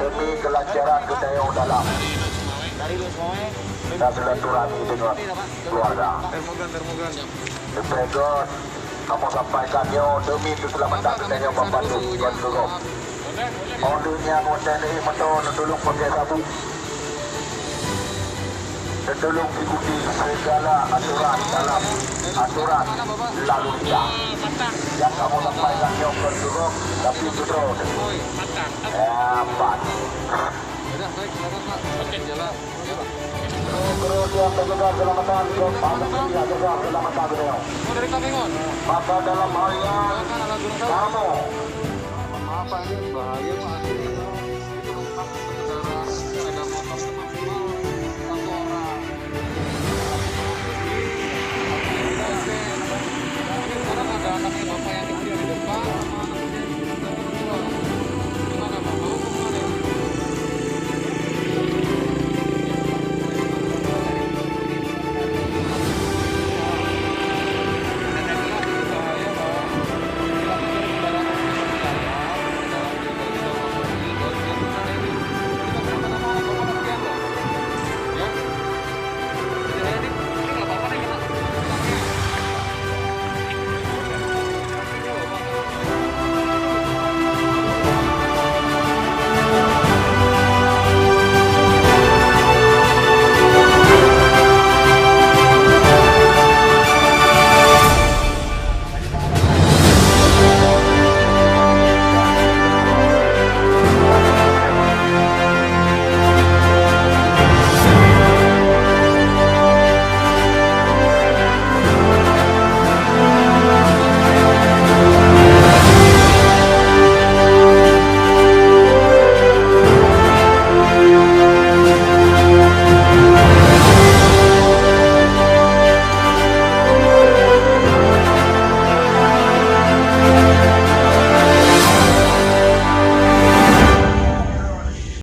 demi kelancaran budaya dalam dan silaturahmi dengan keluarga. Termogan, kamu sampaikannya demi keselamatan budaya Bapak Tuan Guru. Ordernya TNI Menton tolong pakai sabuk. Dan tolong ikuti segala aturan dalam aturan lalu lintas yang kamu sampaikan yang berduruk tapi betul hebat. Terus yang menjaga keselamatan jaga keselamatan beliau. Maka dalam hal yang kamu apa ini bahaya Pak.